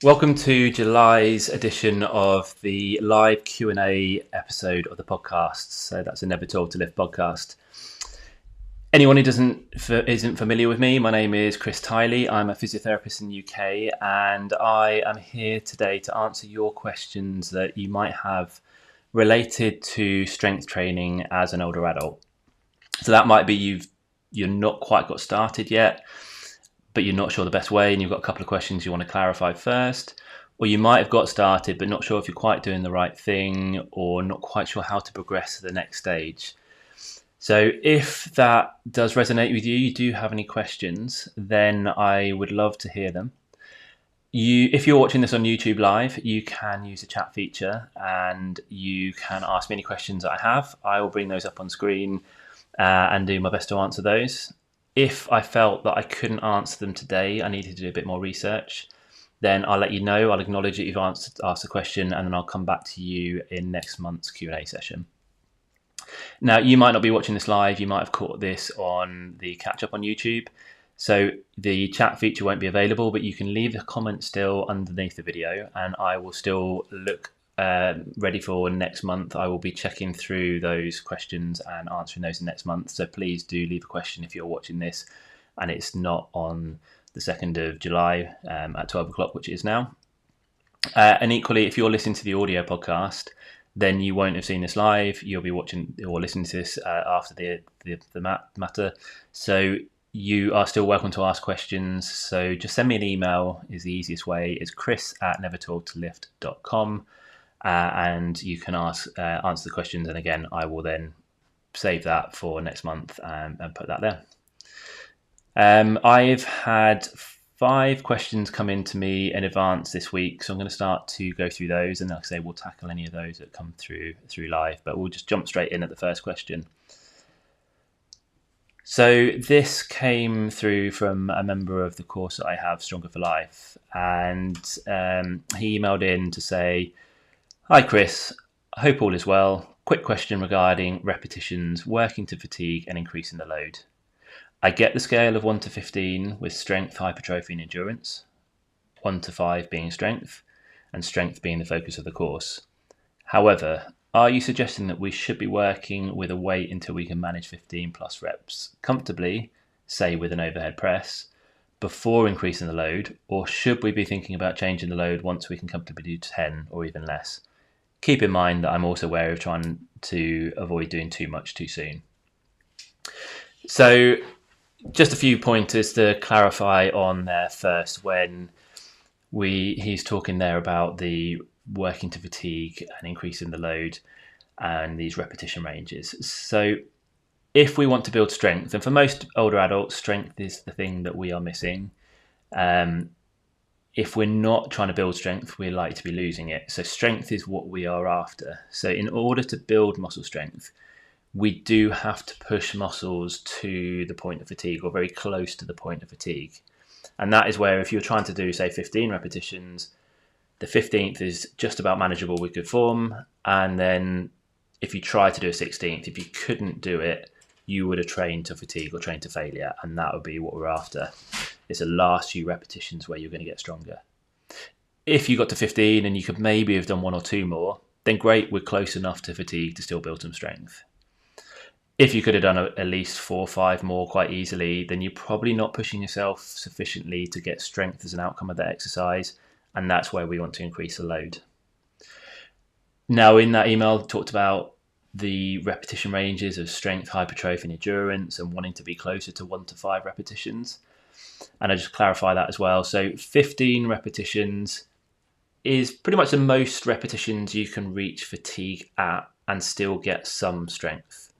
Welcome to July's edition of the live Q&A episode of the podcast. So that's a Never Told to Lift podcast. Anyone who isn't familiar with me, my name is Chris Tiley. I'm a physiotherapist in the UK, and I am here today to answer your questions that you might have related to strength training as an older adult. So that might be you're not quite got started yet, but you're not sure the best way and you've got a couple of questions you want to clarify first. Or you might have got started but not sure if you're quite doing the right thing or not quite sure how to progress to the next stage. So if that does resonate with you, you do have any questions, then I would love to hear them. If you're watching this on YouTube Live, you can use the chat feature and you can ask me any questions that I have. I will bring those up on screen and do my best to answer those. If I felt that I couldn't answer them today, I needed to do a bit more research, then I'll let you know. I'll acknowledge that you've asked the question, and then I'll come back to you in next month's Q&A session. Now, you might not be watching this live. You might have caught this on the catch-up on YouTube. So the chat feature won't be available, but you can leave a comment still underneath the video, and I will still look ready for next month. I will be checking through those questions and answering those next month. So please do leave a question if you're watching this and it's not on the 2nd of July at 12 o'clock, which it is now. And equally, if you're listening to the audio podcast, then you won't have seen this live. You'll be watching or listening to this after the matter. So you are still welcome to ask questions. So just send me an email is the easiest way. It's chris@nevertoldtolift.com. And you can answer the questions, and again I will then save that for next month and put that there. I've had 5 questions come in to me in advance this week, so I'm going to start to go through those, and like I say, we'll tackle any of those that come through live, but we'll just jump straight in at the first question. So this came through from a member of the course that I have, Stronger for Life, and he emailed in to say, "Hi Chris, I hope all is well. Quick question regarding repetitions, working to fatigue and increasing the load. I get the scale of 1 to 15 with strength, hypertrophy and endurance, 1 to 5 being strength and strength being the focus of the course. However, are you suggesting that we should be working with a weight until we can manage 15 plus reps comfortably, say with an overhead press, before increasing the load, or should we be thinking about changing the load once we can comfortably do 10 or even less? Keep in mind that I'm also wary of trying to avoid doing too much too soon." So just a few pointers to clarify on there first. When he's talking there about the working to fatigue and increasing the load and these repetition ranges. So if we want to build strength, and for most older adults, strength is the thing that we are missing. If we're not trying to build strength, we're likely to be losing it. So strength is what we are after. So in order to build muscle strength, we do have to push muscles to the point of fatigue or very close to the point of fatigue. And that is where if you're trying to do, say, 15 repetitions, the 15th is just about manageable with good form. And then if you try to do a 16th, if you couldn't do it, you would have trained to fatigue or trained to failure. And that would be what we're after. It's the last few repetitions where you're going to get stronger. If you got to 15 and you could maybe have done 1 or 2 more, then great, we're close enough to fatigue to still build some strength. If you could have done at least 4 or 5 more quite easily, then you're probably not pushing yourself sufficiently to get strength as an outcome of that exercise, and that's where we want to increase the load. Now, in that email, I talked about the repetition ranges of strength, hypertrophy and endurance, and wanting to be closer to 1 to 5 repetitions. And I just clarify that as well. So 15 repetitions is pretty much the most repetitions you can reach fatigue at and still get some strength.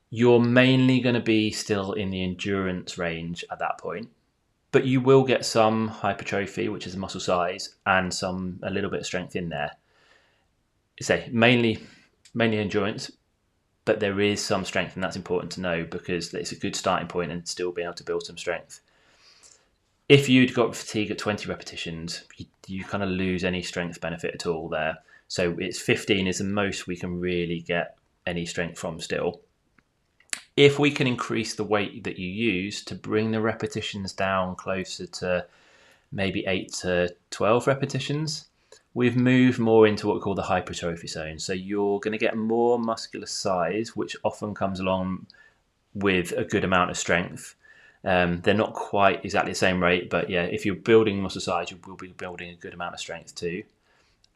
You're mainly going to be still in the endurance range at that point, but you will get some hypertrophy, which is muscle size, and a little bit of strength in there. So mainly endurance, but there is some strength, and that's important to know because it's a good starting point and still being able to build some strength. If you'd got fatigue at 20 repetitions, you kind of lose any strength benefit at all there. So it's 15 is the most we can really get any strength from still. If we can increase the weight that you use to bring the repetitions down closer to maybe 8 to 12 repetitions. We've moved more into what we call the hypertrophy zone. So you're going to get more muscular size, which often comes along with a good amount of strength. They're not quite exactly the same rate, but yeah, if you're building muscle size, you will be building a good amount of strength too,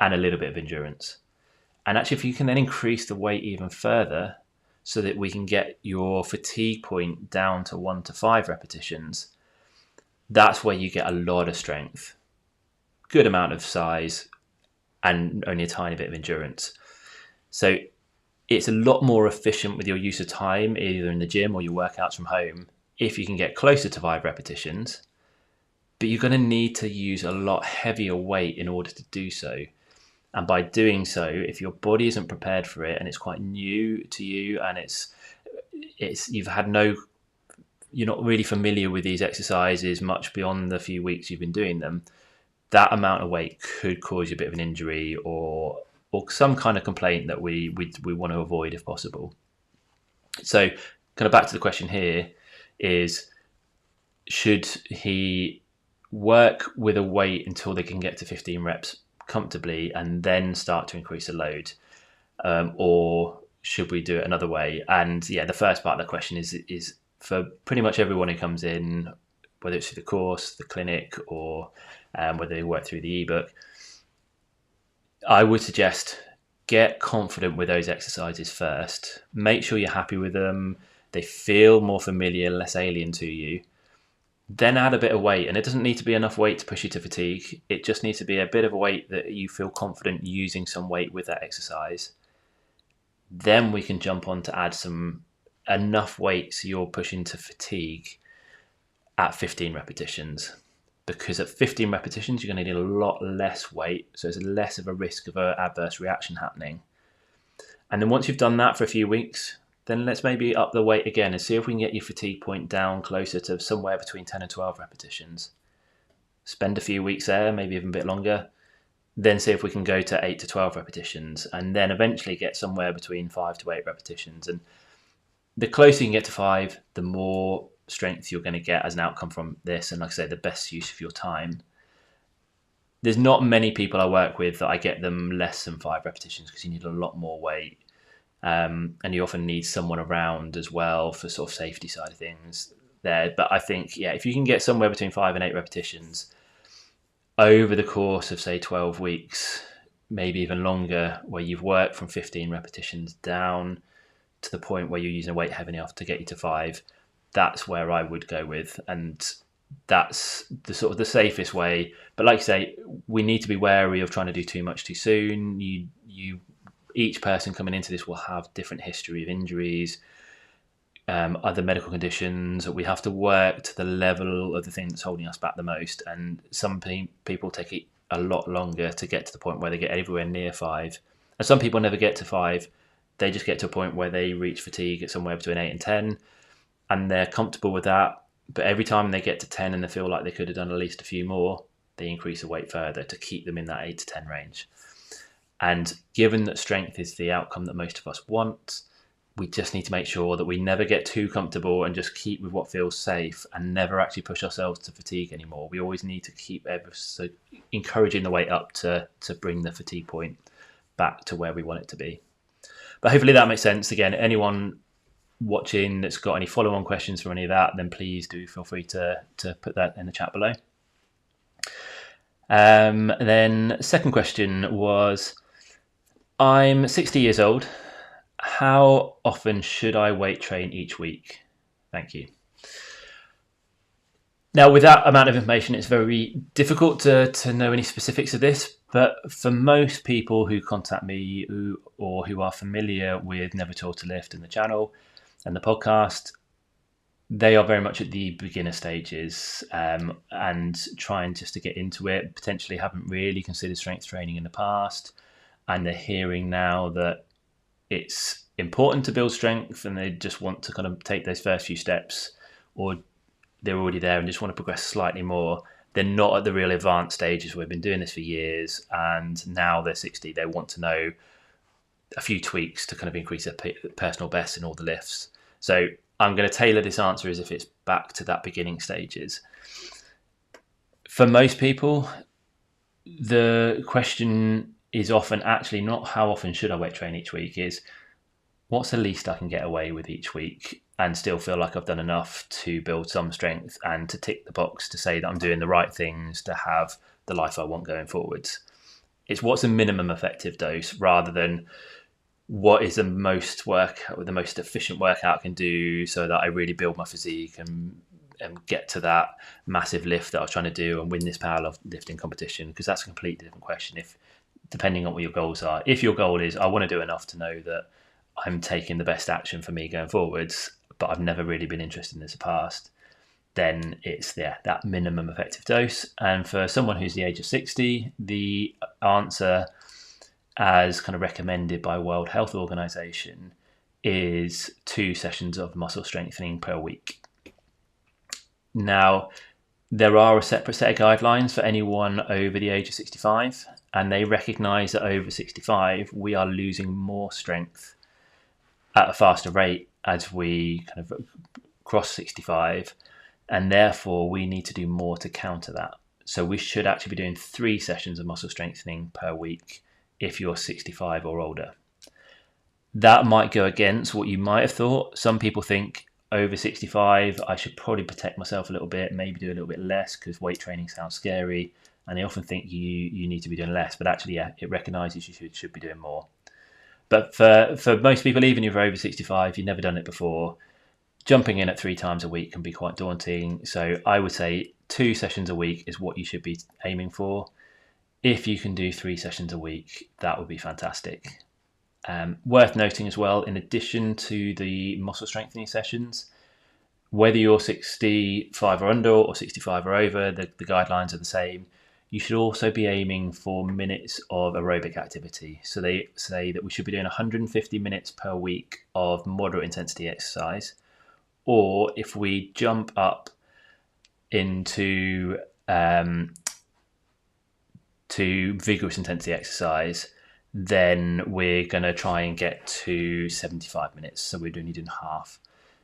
and a little bit of endurance. And actually, if you can then increase the weight even further so that we can get your fatigue point down to 1 to 5 repetitions, that's where you get a lot of strength, good amount of size, and only a tiny bit of endurance. So it's a lot more efficient with your use of time, either in the gym or your workouts from home, if you can get closer to 5 repetitions. But you're going to need to use a lot heavier weight in order to do so. And by doing so, if your body isn't prepared for it and it's quite new to you, and you're not really familiar with these exercises much beyond the few weeks you've been doing them, that amount of weight could cause you a bit of an injury or some kind of complaint that we want to avoid if possible. So kind of back to the question here is, should he work with a weight until they can get to 15 reps comfortably and then start to increase the load, or should we do it another way? And yeah, the first part of the question is for pretty much everyone who comes in, whether it's through the course, the clinic, or whether they work through the ebook, I would suggest get confident with those exercises first. Make sure you're happy with them, they feel more familiar, less alien to you. Then add a bit of weight, and it doesn't need to be enough weight to push you to fatigue. It just needs to be a bit of a weight that you feel confident using some weight with that exercise. Then we can jump on to add enough weight so you're pushing to fatigue at 15 repetitions. Because at 15 repetitions, you're going to need a lot less weight, so there's less of a risk of an adverse reaction happening. And then once you've done that for a few weeks, then let's maybe up the weight again and see if we can get your fatigue point down closer to somewhere between 10 and 12 repetitions. Spend a few weeks there, maybe even a bit longer. Then see if we can go to 8 to 12 repetitions, and then eventually get somewhere between 5 to 8 repetitions. And the closer you can get to 5, the more strength you're going to get as an outcome from this. And like I say, the best use of your time. There's not many people I work with that I get them less than 5 repetitions, because you need a lot more weight. And you often need someone around as well for sort of safety side of things there. But I think, yeah, if you can get somewhere between 5 and 8 repetitions over the course of, say, 12 weeks, maybe even longer, where you've worked from 15 repetitions down to the point where you're using a weight heavy enough to get you to 5, that's where I would go with. And that's the sort of the safest way. But like I say, we need to be wary of trying to do too much too soon. Each person coming into this will have different history of injuries, other medical conditions. We have to work to the level of the thing that's holding us back the most. And some people take it a lot longer to get to the point where they get everywhere near 5. And some people never get to 5. They just get to a point where they reach fatigue at somewhere between 8 and 10. And they're comfortable with that. But every time they get to 10 and they feel like they could have done at least a few more, they increase the weight further to keep them in that 8 to 10 range. And given that strength is the outcome that most of us want, we just need to make sure that we never get too comfortable and just keep with what feels safe and never actually push ourselves to fatigue anymore. We always need to keep encouraging the weight up to bring the fatigue point back to where we want it to be. But hopefully that makes sense. Again, anyone watching that's got any follow-on questions from any of that, then please do feel free to put that in the chat below. Then second question was, I'm 60 years old. How often should I weight train each week? Thank you. Now, with that amount of information, it's very difficult to know any specifics of this. But for most people who contact me or who are familiar with Never Told to Lift and the channel and the podcast, they are very much at the beginner stages and trying just to get into it, potentially haven't really considered strength training in the past. And they're hearing now that it's important to build strength and they just want to kind of take those first few steps, or they're already there and just want to progress slightly more. They're not at the real advanced stages. We've been doing this for years and now they're 60. They want to know a few tweaks to kind of increase their personal best in all the lifts. So I'm going to tailor this answer as if it's back to that beginning stages. For most people, the question is often actually not how often should I weight train each week, is what's the least I can get away with each week and still feel like I've done enough to build some strength and to tick the box to say that I'm doing the right things to have the life I want going forwards. It's what's a minimum effective dose rather than what is the most efficient workout I can do so that I really build my physique and get to that massive lift that I was trying to do and win this power lifting competition, because that's a completely different question. If depending on what your goals are, if your goal is I want to do enough to know that I'm taking the best action for me going forwards, but I've never really been interested in this in the past, then it's that minimum effective dose. And for someone who's the age of 60, the answer, as kind of recommended by World Health Organization, is 2 sessions of muscle strengthening per week. Now, there are a separate set of guidelines for anyone over the age of 65, and they recognize that over 65, we are losing more strength at a faster rate as we kind of cross 65, and therefore we need to do more to counter that. So we should actually be doing 3 sessions of muscle strengthening per week if you're 65 or older. That might go against what you might have thought. Some people think over 65, I should probably protect myself a little bit, maybe do a little bit less because weight training sounds scary. And they often think you need to be doing less, but actually, yeah, it recognizes you should be doing more. But for most people, even if you're over 65, you've never done it before, jumping in at 3 times a week can be quite daunting. So I would say 2 sessions a week is what you should be aiming for. If you can do 3 sessions a week, that would be fantastic. Worth noting as well, in addition to the muscle strengthening sessions, whether you're 65 or under or 65 or over, the guidelines are the same. You should also be aiming for minutes of aerobic activity. So they say that we should be doing 150 minutes per week of moderate intensity exercise. Or if we jump up into to vigorous intensity exercise, then we're going to try and get to 75 minutes. So we're doing half.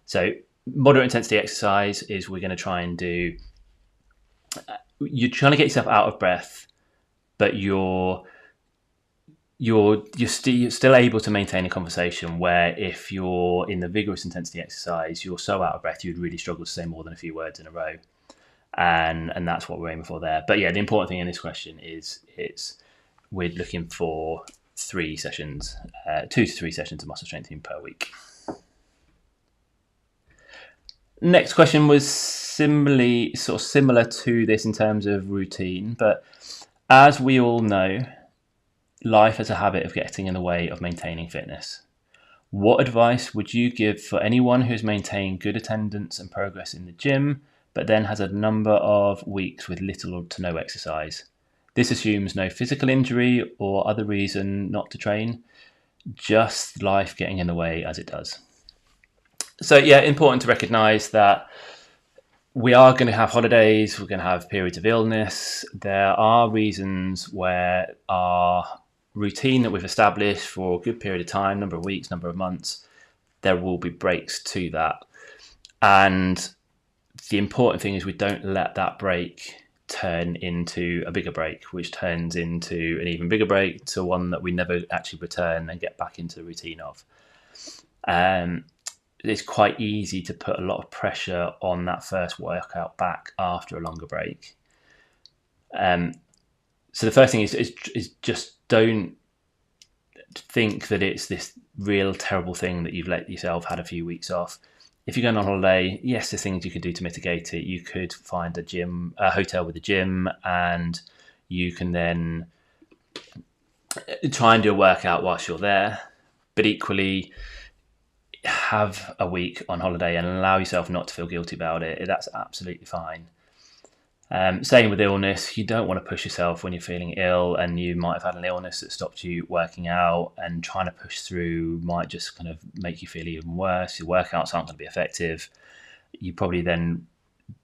So moderate intensity exercise is we're going to try and do, you're trying to get yourself out of breath, but you're still able to maintain a conversation, where if you're in the vigorous intensity exercise, you're so out of breath, you'd really struggle to say more than a few words in a row. And that's what we're aiming for there. But yeah, the important thing in this question is we're looking for 3 sessions, 2 to 3 sessions of muscle strengthening per week. Next question was similar to this in terms of routine, but as we all know, life has a habit of getting in the way of maintaining fitness. What advice would you give for anyone who's maintained good attendance and progress in the gym, but then has a number of weeks with little to no exercise? This assumes no physical injury or other reason not to train, just life getting in the way as it does. So yeah, important to recognise that we are going to have holidays, we're going to have periods of illness. There are reasons where our routine that we've established for a good period of time, number of weeks, number of months, there will be breaks to that. And the important thing is we don't let that break turn into a bigger break, which turns into an even bigger break, to one that we never actually return and get back into the routine of. It's quite easy to put a lot of pressure on that first workout back after a longer break. So the first thing is just don't think that it's this real terrible thing that you've let yourself had a few weeks off. If you're going on holiday, yes, there's things you could do to mitigate it. You could find a hotel with a gym, and you can then try and do a workout whilst you're there. But equally, have a week on holiday and allow yourself not to feel guilty about it. That's absolutely fine. Same with illness. You don't want to push yourself when you're feeling ill and you might have had an illness that stopped you working out, and trying to push through might just kind of make you feel even worse. Your workouts aren't going to be effective. You probably then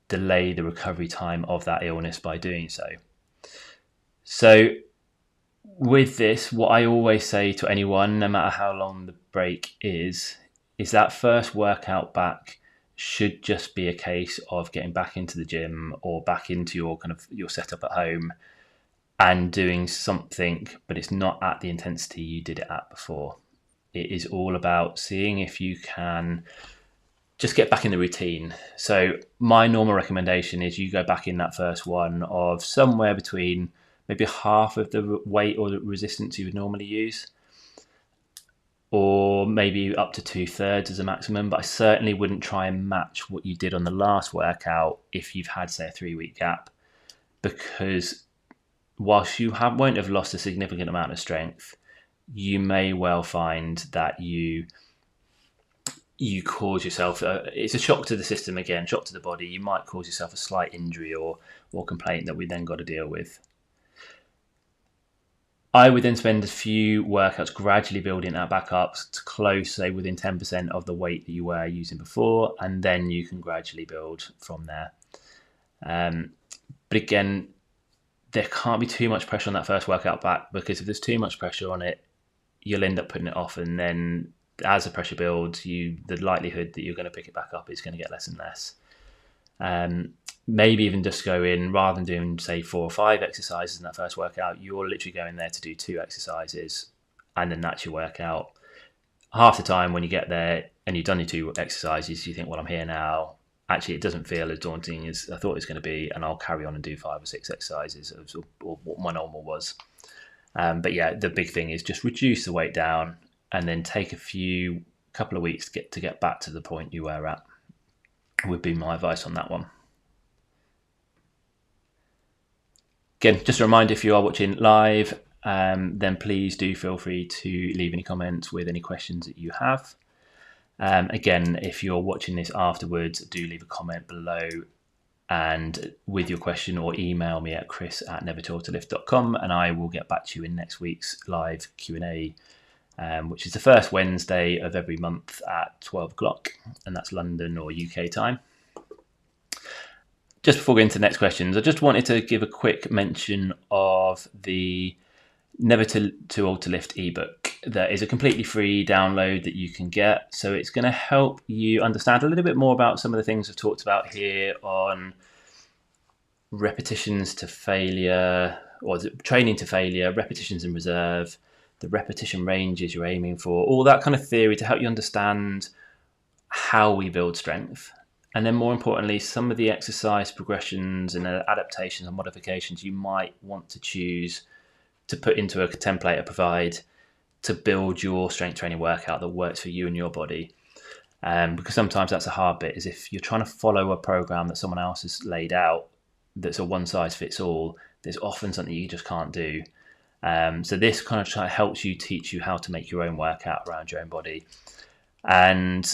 delay the recovery time of that illness by doing so. So with this, what I always say to anyone, no matter how long the break is that first workout back should just be a case of getting back into the gym or back into your setup at home and doing something, but it's not at the intensity you did it at before. It is all about seeing if you can just get back in the routine. So my normal recommendation is you go back in that first one of somewhere between maybe half of the weight or the resistance you would normally use, or maybe up to 2/3 as a maximum. But I certainly wouldn't try and match what you did on the last workout if you've had, say, a 3-week gap, because whilst you won't have lost a significant amount of strength, you may well find that you cause yourself, it's a shock to the system again, shock to the body. You might cause yourself a slight injury or complaint that we then got to deal with. I would then spend a few workouts gradually building that back up to close, say, within 10% of the weight that you were using before, and then you can gradually build from there. But again, there can't be too much pressure on that first workout back, because if there's too much pressure on it, you'll end up putting it off, and then as the pressure builds, the likelihood that you're going to pick it back up is going to get less and less. Maybe even just go in, rather than doing, say, 4 or 5 exercises in that first workout, you're literally going there to do 2 exercises, and then that's your workout. Half the time when you get there and you've done your 2 exercises, you think, well, I'm here now. Actually, it doesn't feel as daunting as I thought it was going to be, and I'll carry on and do 5 or 6 exercises, or what my normal was. But yeah, the big thing is just reduce the weight down, and then take a couple of weeks to get back to the point you were at, would be my advice on that one. Again, just a reminder, if you are watching live, then please do feel free to leave any comments with any questions that you have. Again, if you're watching this afterwards, do leave a comment below and with your question, or email me at chris@nevertoiltolift.com, and I will get back to you in next week's live Q&A, which is the first Wednesday of every month at 12 o'clock, and that's London or UK time. Just before going into the next questions, I just wanted to give a quick mention of the Never Too Old to Lift ebook. That is a completely free download that you can get. So it's going to help you understand a little bit more about some of the things I've talked about here on repetitions to failure, or training to failure, repetitions in reserve, the repetition ranges you're aiming for, all that kind of theory to help you understand how we build strength. And then more importantly, some of the exercise progressions and adaptations and modifications you might want to choose to put into a template I provide to build your strength training workout that works for you and your body. Because sometimes that's a hard bit, is if you're trying to follow a program that someone else has laid out that's a one size fits all, there's often something you just can't do. So this kind of helps you, teach you how to make your own workout around your own body. And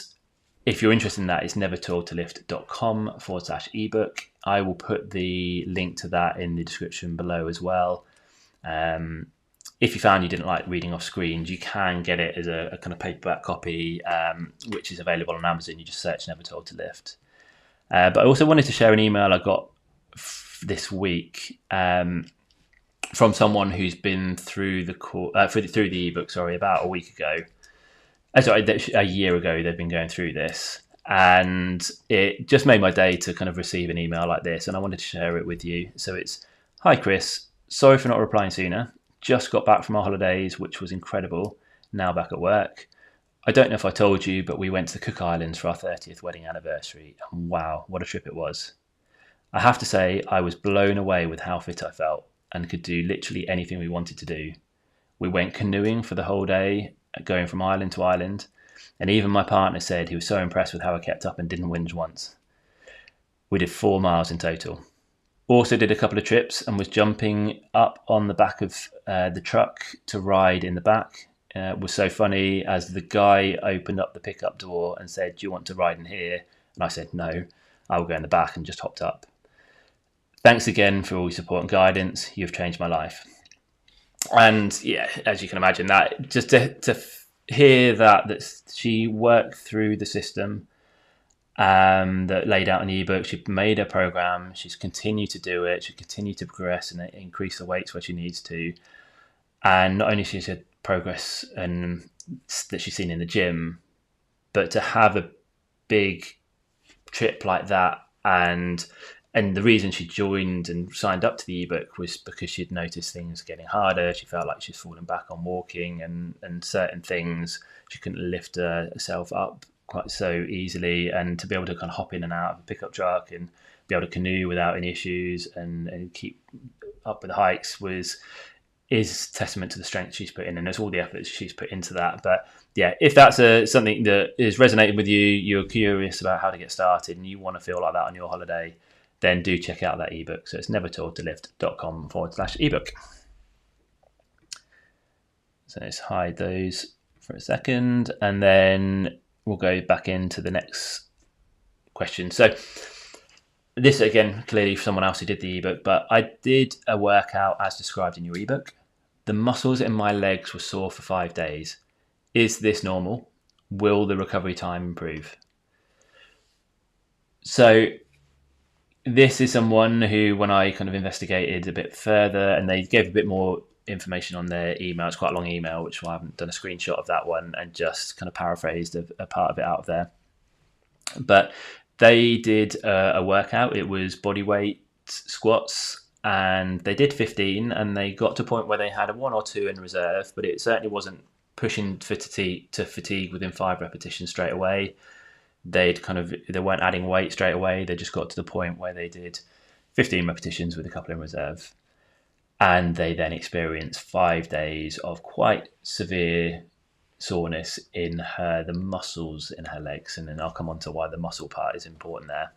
if you're interested in that, it's nevertoiltolift.com/ebook. I will put the link to that in the description below as well. If you found you didn't like reading off screens, you can get it as a kind of paperback copy, which is available on Amazon. You just search Never Told to Lift. But I also wanted to share an email I got this week from someone who's been through the through the ebook. About a week ago. A year ago, they've been going through this, and it just made my day to kind of receive an email like this, and I wanted to share it with you. So it's, "Hi Chris, sorry for not replying sooner. Just got back from our holidays, which was incredible. Now back at work. I don't know if I told you, but we went to the Cook Islands for our 30th wedding anniversary, and wow, what a trip it was. I have to say, I was blown away with how fit I felt and could do literally anything we wanted to do. We went canoeing for the whole day, going from island to island, and even my partner said he was so impressed with how I kept up and didn't whinge once. We did 4 miles in total. Also did a couple of trips and was jumping up on the back of the truck to ride in the back. It was so funny as the guy opened up the pickup door and said, 'Do you want to ride in here?' And I said, 'No, I will go in the back,' and just hopped up. Thanks again for all your support and guidance. You've changed my life." And yeah, as you can imagine, that just to hear that she worked through the system that laid out in the ebook, she made her program, she's continued to do it, she continued to progress and increase the weights where she needs to. And not only she's had progress and that she's seen in the gym, but to have a big trip like that, and the reason she joined and signed up to the ebook was because she'd noticed things getting harder. She felt like she's falling back on walking, and certain things she couldn't lift herself up quite so easily. And to be able to kind of hop in and out of a pickup truck and be able to canoe without any issues and keep up with the hikes is testament to the strength she's put in, and there's all the efforts she's put into that. But yeah, if that's something that is resonating with you, you're curious about how to get started, and you want to feel like that on your holiday, then do check out that ebook. So it's nevertoldtolift.com/ebook. So let's hide those for a second, and then we'll go back into the next question. So this, again, clearly someone else who did the ebook, but I did a workout as described in your ebook. The muscles in my legs were sore for 5 days. Is this normal? Will the recovery time improve? So this is someone who, when I kind of investigated a bit further, and they gave a bit more information on their email. It's quite a long email, which I haven't done a screenshot of that one and just kind of paraphrased a part of it out of there. But they did a workout. It was body weight squats, and they did 15, and they got to a point where they had a 1 or 2 in reserve, but it certainly wasn't pushing to fatigue within 5 repetitions straight away. They weren't adding weight straight away. They just got to the point where they did 15 repetitions with a couple in reserve. And they then experienced 5 days of quite severe soreness in the muscles in her legs. And then I'll come on to why the muscle part is important there.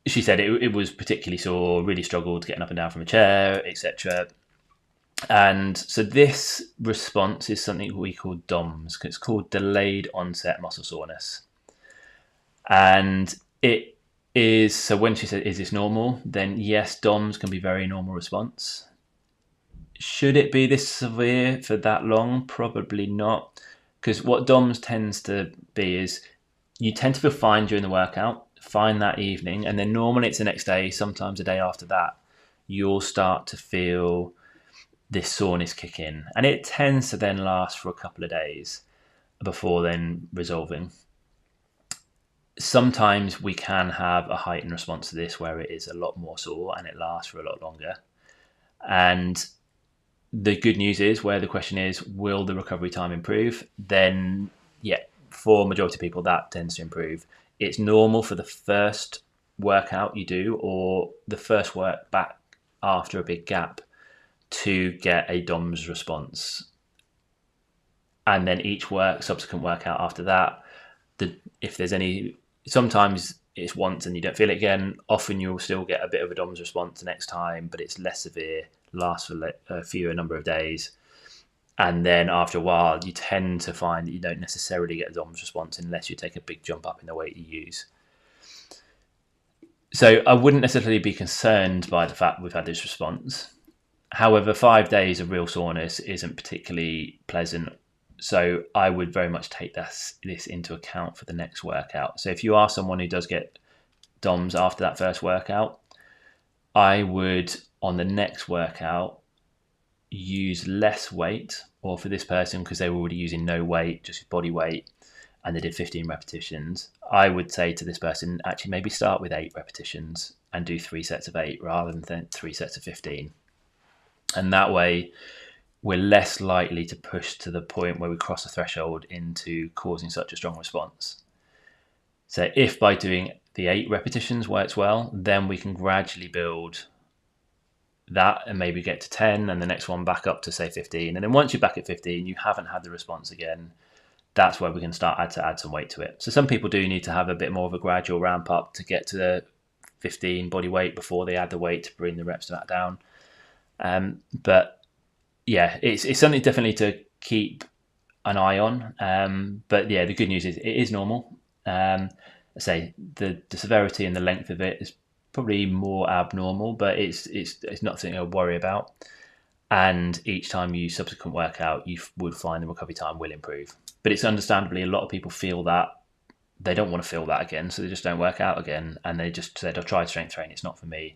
She said it was particularly sore, really struggled getting up and down from a chair, etc. And so this response is something we call DOMS. It's called delayed onset muscle soreness. And it is, so when she said, is this normal? Then yes, DOMS can be a very normal response. Should it be this severe for that long? Probably not. Because what DOMS tends to be is you tend to feel fine during the workout, fine that evening, and then normally it's the next day, sometimes a day after that, you'll start to feel this soreness kick in. And it tends to then last for a couple of days before then resolving. Sometimes we can have a heightened response to this where it is a lot more sore and it lasts for a lot longer. And the good news is, where the question is, will the recovery time improve? Then, yeah, for majority of people, that tends to improve. It's normal for the first workout you do or the first work back after a big gap to get a DOMS response. And then each subsequent workout after that, if there's any, sometimes it's once and you don't feel it again. Often you'll still get a bit of a DOMS response the next time, but it's less severe, lasts for a number of days. And then after a while, you tend to find that you don't necessarily get a DOMS response unless you take a big jump up in the weight you use. So I wouldn't necessarily be concerned by the fact we've had this response. However, 5 days of real soreness isn't particularly pleasant. So I would very much take this into account for the next workout. So if you are someone who does get DOMS after that first workout, I would, on the next workout, use less weight, or for this person, because they were already using no weight, just body weight, and they did 15 repetitions, I would say to this person, actually maybe start with 8 repetitions and do 3 sets of 8 rather than 3 sets of 15. And that way, we're less likely to push to the point where we cross a threshold into causing such a strong response. So if by doing the 8 repetitions works well, then we can gradually build that and maybe get to 10 and the next one back up to say 15. And then once you're back at 15, you haven't had the response again. That's where we can start to add some weight to it. So some people do need to have a bit more of a gradual ramp up to get to the 15 body weight before they add the weight to bring the reps back down. But yeah, it's something definitely to keep an eye on. But yeah, the good news is it is normal. I say the severity and the length of it is probably more abnormal, but it's not something to worry about. And each time you subsequent workout, you would find the recovery time will improve. But it's understandably a lot of people feel that they don't want to feel that again, so they just don't work out again, and they just said, "I've tried strength training; it's not for me."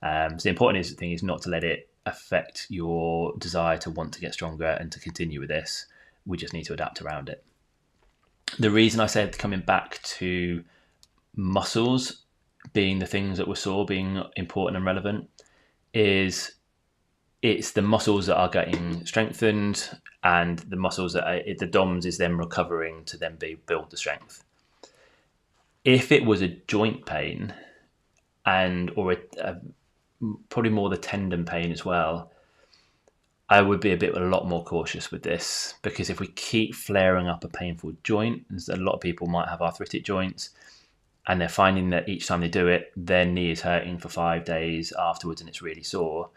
So the important thing is not to let it affect your desire to want to get stronger and to continue with this. We just need to adapt around it. The reason I said coming back to muscles being the things that we saw being important and relevant is it's the muscles that are getting strengthened, and the muscles that the DOMS is then recovering to then build the strength. If it was a joint pain or probably more the tendon pain as well, I would be a lot more cautious with this, because if we keep flaring up a painful joint, a lot of people might have arthritic joints, and they're finding that each time they do it, their knee is hurting for 5 days afterwards and it's really sore,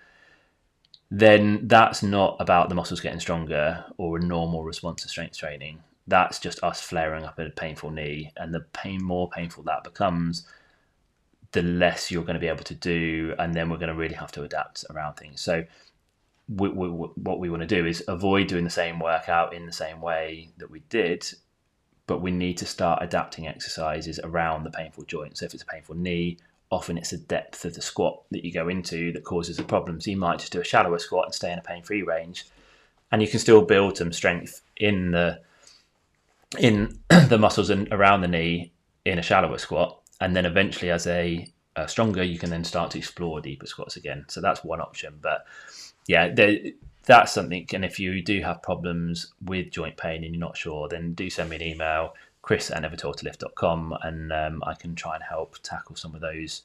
then that's not about the muscles getting stronger or a normal response to strength training. That's just us flaring up a painful knee, and the more painful that becomes, the less you're going to be able to do, and then we're going to really have to adapt around things. So what we want to do is avoid doing the same workout in the same way that we did, but we need to start adapting exercises around the painful joint. So if it's a painful knee, often it's the depth of the squat that you go into that causes a problem. So you might just do a shallower squat and stay in a pain-free range, and you can still build some strength in the muscles and around the knee in a shallower squat, and then eventually as a stronger, you can then start to explore deeper squats again. So that's one option. But yeah, that's something. And if you do have problems with joint pain and you're not sure, then do send me an email, chris@nevertoldtolift.com, and I can try and help tackle some of those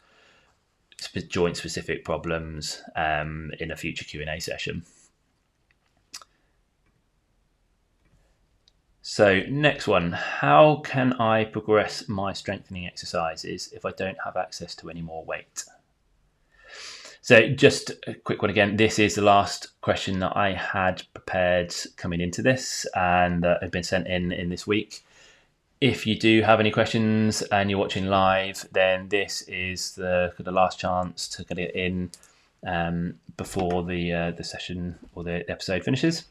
joint specific problems in a future Q&A session. So next one, how can I progress my strengthening exercises if I don't have access to any more weight? So just a quick one again. This is the last question that I had prepared coming into this, and that had been sent in this week. If you do have any questions and you're watching live, then this is the last chance to get it in before the session or the episode finishes.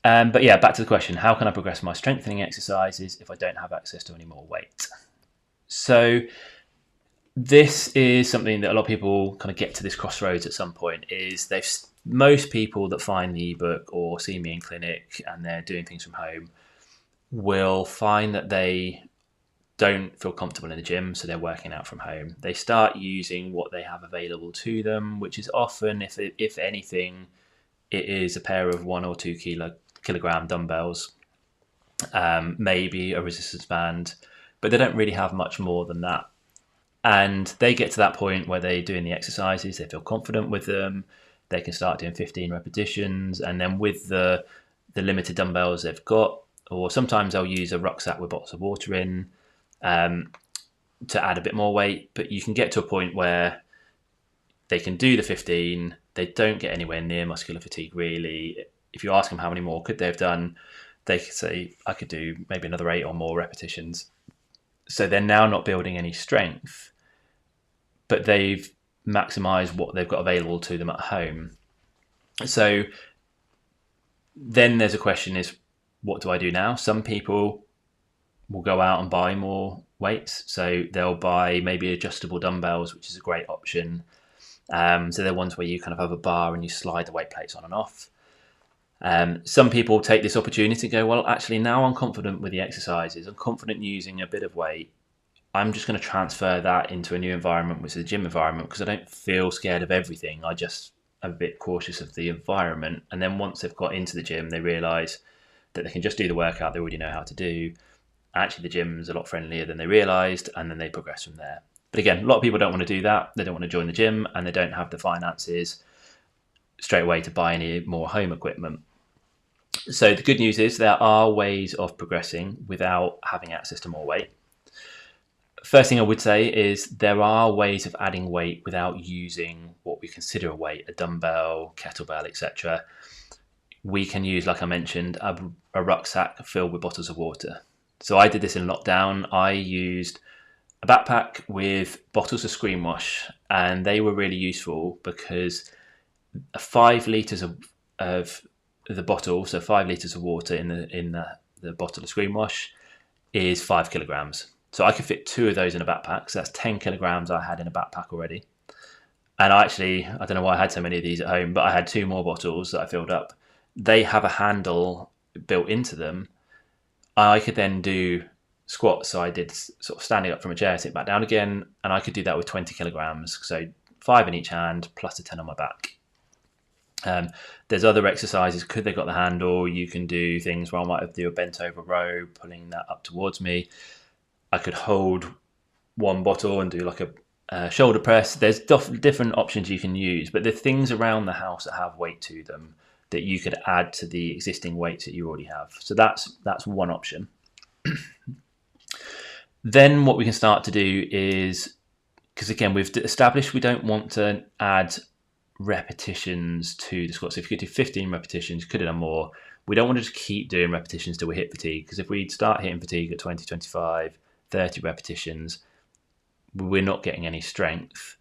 But yeah, back to the question. How can I progress my strengthening exercises if I don't have access to any more weight? So this is something that a lot of people kind of get to this crossroads at some point. Most people that find the ebook or see me in clinic and they're doing things from home will find that they don't feel comfortable in the gym, so they're working out from home. They start using what they have available to them, which is often, if anything, it is a pair of 1 or 2 kilogram dumbbells, maybe a resistance band, but they don't really have much more than that. And they get to that point where they're doing the exercises, they feel confident with them, they can start doing 15 repetitions, and then with the limited dumbbells they've got, or sometimes they'll use a rucksack with bottles of water in to add a bit more weight. But you can get to a point where they can do the 15, they don't get anywhere near muscular fatigue really. If you ask them how many more could they have done, they could say, I could do maybe another 8 or more repetitions. So they're now not building any strength, but they've maximized what they've got available to them at home. So then there's a question is, what do I do now? Some people will go out and buy more weights. So they'll buy maybe adjustable dumbbells, which is a great option. So they're ones where you kind of have a bar and you slide the weight plates on and off. Some people take this opportunity to go, well, actually now I'm confident with the exercises, I'm confident using a bit of weight, I'm just going to transfer that into a new environment, which is the gym environment, because I don't feel scared of everything. I just am a bit cautious of the environment. And then once they've got into the gym, they realise that they can just do the workout they already know how to do. Actually, the gym's a lot friendlier than they realised, and then they progress from there. But again, a lot of people don't want to do that. They don't want to join the gym, and they don't have the finances straight away to buy any more home equipment. So the good news is there are ways of progressing without having access to more weight. First thing I would say is there are ways of adding weight without using what we consider a weight, a dumbbell, kettlebell, etc. We can use, like I mentioned, a rucksack filled with bottles of water. So I did this in lockdown. I used a backpack with bottles of screen wash, and they were really useful because 5 litres of the bottle, so 5 litres of water in the bottle of screen wash is 5 kilograms. So I could fit 2 of those in a backpack. So that's 10 kilograms I had in a backpack already. And I don't know why I had so many of these at home, but I had 2 more bottles that I filled up. They have a handle built into them. I could then do squats. So I did sort of standing up from a chair, sit back down again, and I could do that with 20 kilograms. So 5 in each hand plus a 10 on my back. There's other exercises. Could they got the handle? You can do things where I might do a bent over row, pulling that up towards me. I could hold one bottle and do like a shoulder press. There's different options you can use, but the things around the house that have weight to them that you could add to the existing weights that you already have. So that's one option. Then what we can start to do is, because again, we've established we don't want to add repetitions to the squat. So if you could do 15 repetitions, you could have done more. We don't want to just keep doing repetitions till we hit fatigue, because if we start hitting fatigue at 20, 25, 30 repetitions, we're not getting any strength.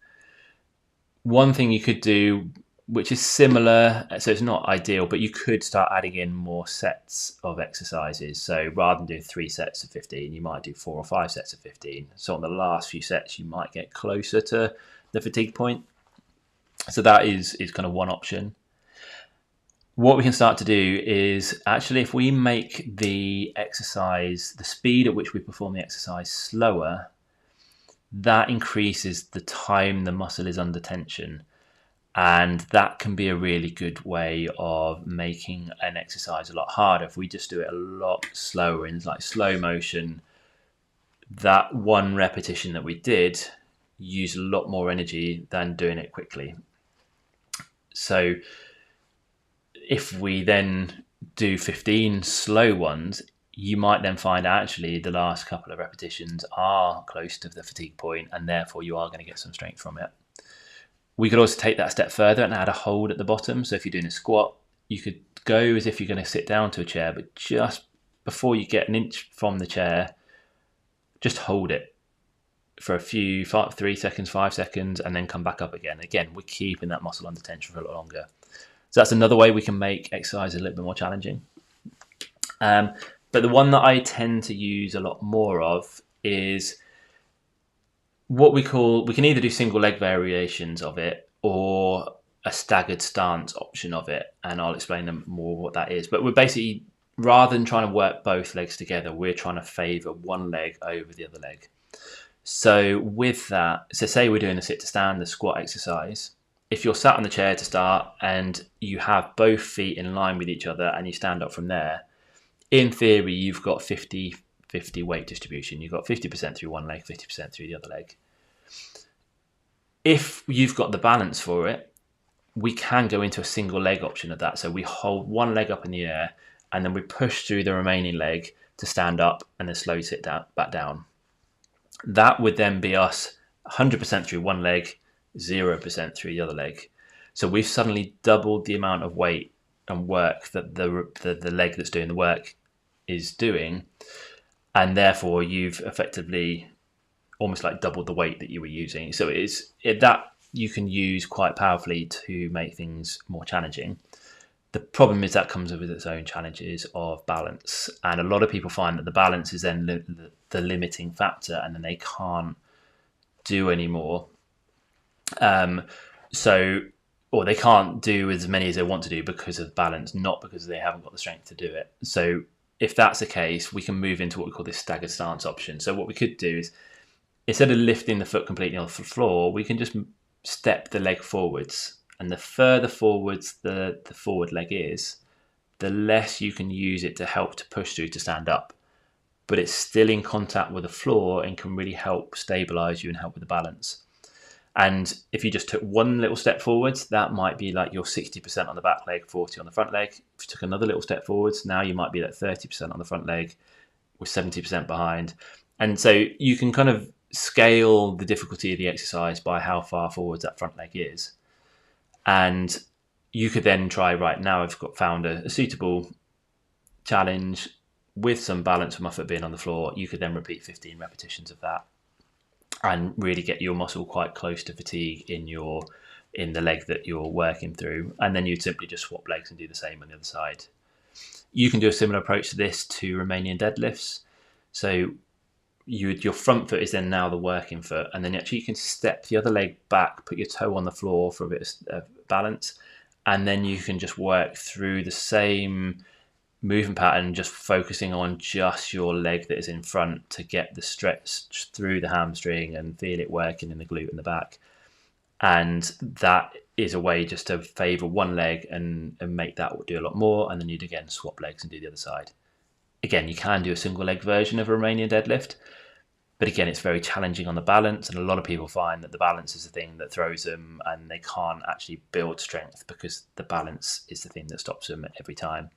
One thing you could do, which is similar, so it's not ideal, but you could start adding in more sets of exercises. So rather than doing 3 sets of 15, you might do 4 or 5 sets of 15. So on the last few sets, you might get closer to the fatigue point. So that is kind of one option. What we can start to do is actually, if we make the exercise, the speed at which we perform the exercise slower, that increases the time the muscle is under tension. And that can be a really good way of making an exercise a lot harder. If we just do it a lot slower in like slow motion, that one repetition that we did used a lot more energy than doing it quickly. So if we then do 15 slow ones, you might then find actually the last couple of repetitions are close to the fatigue point, and therefore you are going to get some strength from it. We could also take that a step further and add a hold at the bottom. So if you're doing a squat, you could go as if you're going to sit down to a chair, but just before you get an inch from the chair, just hold it for a few, 3 seconds, 5 seconds, and then come back up again. Again, we're keeping that muscle under tension for a lot longer. So that's another way we can make exercise a little bit more challenging. But the one that I tend to use a lot more of is what we can either do single leg variations of it or a staggered stance option of it. And I'll explain them more what that is. But we're basically, rather than trying to work both legs together, we're trying to favor one leg over the other leg. So with that, so say we're doing a sit to stand, the squat exercise. If you're sat on the chair to start and you have both feet in line with each other and you stand up from there, in theory, you've got 50-50 weight distribution. You've got 50% through one leg, 50% through the other leg. If you've got the balance for it, we can go into a single leg option of that. So we hold one leg up in the air and then we push through the remaining leg to stand up and then slowly sit back down. That would then be us 100% through one leg, 0% through the other leg. So we've suddenly doubled the amount of weight and work that the leg that's doing the work is doing, and therefore you've effectively almost like doubled the weight that you were using. So that you can use quite powerfully to make things more challenging. The problem is that comes with its own challenges of balance, and a lot of people find that the balance is then the limiting factor, and then they can't do anymore. Or they can't do as many as they want to do because of balance, not because they haven't got the strength to do it. So if that's the case, we can move into what we call this staggered stance option. So what we could do is, instead of lifting the foot completely off the floor, we can just step the leg forwards. And the further forwards the forward leg is, the less you can use it to help to push through to stand up. But it's still in contact with the floor and can really help stabilize you and help with the balance. And if you just took one little step forwards, that might be like your 60% on the back leg, 40 on the front leg. If you took another little step forwards, now you might be like 30% on the front leg with 70% behind. And so you can kind of scale the difficulty of the exercise by how far forwards that front leg is. And you could then try, right now I've found a suitable challenge with some balance with my foot being on the floor. You could then repeat 15 repetitions of that and really get your muscle quite close to fatigue in the leg that you're working through. And then you'd simply just swap legs and do the same on the other side. You can do a similar approach to this to Romanian deadlifts. So your front foot is then now the working foot, and then actually you can step the other leg back, put your toe on the floor for a bit of balance, and then you can just work through the same movement pattern, just focusing on just your leg that is in front to get the stretch through the hamstring and feel it working in the glute and the back. And that is a way just to favour one leg and make that do a lot more. And then you'd again swap legs and do the other side. Again, you can do a single leg version of a Romanian deadlift, but again, it's very challenging on the balance. And a lot of people find that the balance is the thing that throws them, and they can't actually build strength because the balance is the thing that stops them every time.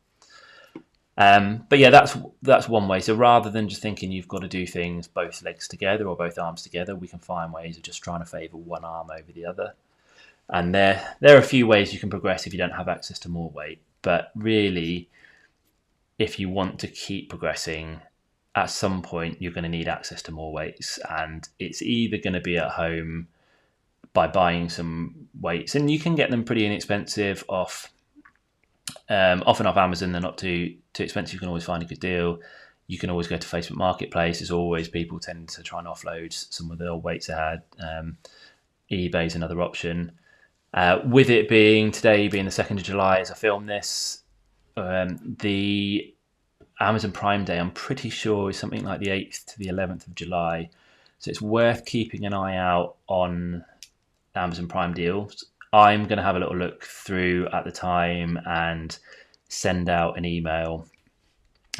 But yeah, that's one way. So rather than just thinking you've got to do things both legs together or both arms together, we can find ways of just trying to favour one arm over the other. And there are a few ways you can progress if you don't have access to more weight. But really, if you want to keep progressing, at some point you're going to need access to more weights. And it's either going to be at home by buying some weights, and you can get them pretty inexpensive often off Amazon. They're not too expensive. You can always find a good deal. You can always go to Facebook Marketplace. As always, people tend to try and offload some of the old weights they had. eBay's another option. With it being today being the 2nd of July as I film this, the Amazon Prime Day, I'm pretty sure, is something like the 8th to the 11th of July. So it's worth keeping an eye out on Amazon Prime deals. I'm going to have a little look through at the time and send out an email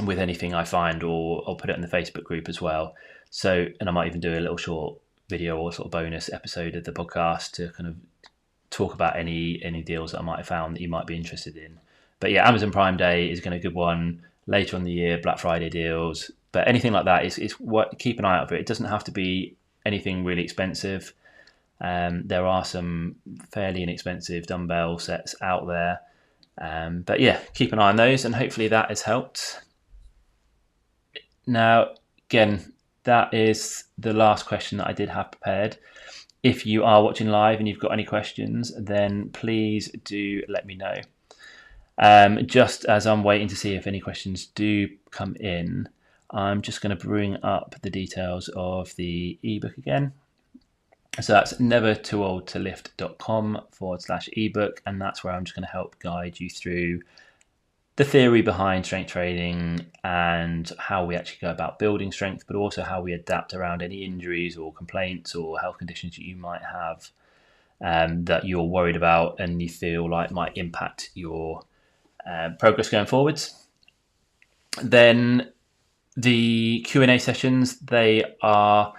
with anything I find, or I'll put it in the Facebook group as well. So, and I might even do a little short video or sort of bonus episode of the podcast to kind of talk about any deals that I might have found that you might be interested in. But yeah, Amazon Prime Day is going to be a good one. Later on in the year, Black Friday deals. But anything like that is what, keep an eye out for it. It doesn't have to be anything really expensive. There are some fairly inexpensive dumbbell sets out there. But yeah, keep an eye on those, and hopefully that has helped. Now, again, that is the last question that I did have prepared. If you are watching live and you've got any questions, then please do let me know. Just as I'm waiting to see if any questions do come in, I'm just going to bring up the details of the ebook again. So that's nevertooldtolift.com/ebook, and that's where I'm just going to help guide you through the theory behind strength training and how we actually go about building strength, but also how we adapt around any injuries or complaints or health conditions that you might have that you're worried about and you feel like might impact your progress going forwards. Then the Q&A sessions, they are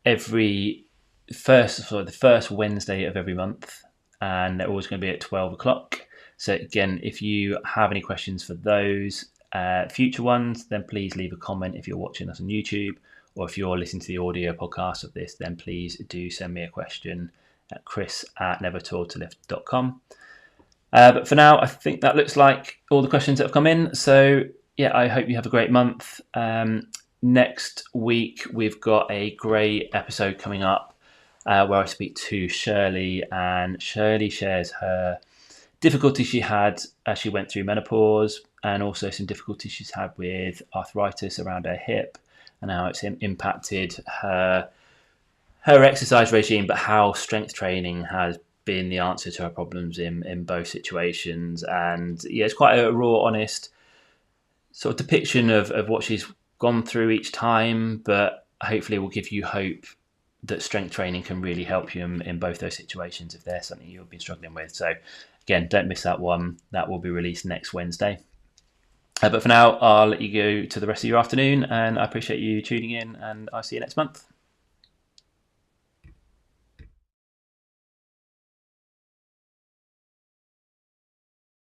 the first Wednesday of every month, and they're always going to be at 12 o'clock. So again, if you have any questions for those future ones, then please leave a comment if you're watching us on YouTube, or if you're listening to the audio podcast of this, then please do send me a question at chris@nevertooldtolift.com. But for now, I think that looks like all the questions that have come in. So yeah, I hope you have a great month. Next week, we've got a great episode coming up where I speak to Shirley, and Shirley shares her difficulty she had as she went through menopause, and also some difficulties she's had with arthritis around her hip and how it's impacted her exercise regime, but how strength training has been the answer to her problems in both situations. And yeah, it's quite a raw, honest sort of depiction of what she's gone through each time, but hopefully will give you hope that strength training can really help you in both those situations if there's something you've been struggling with. So again, don't miss that one. That will be released next Wednesday. But for now, I'll let you go to the rest of your afternoon, and I appreciate you tuning in, and I'll see you next month.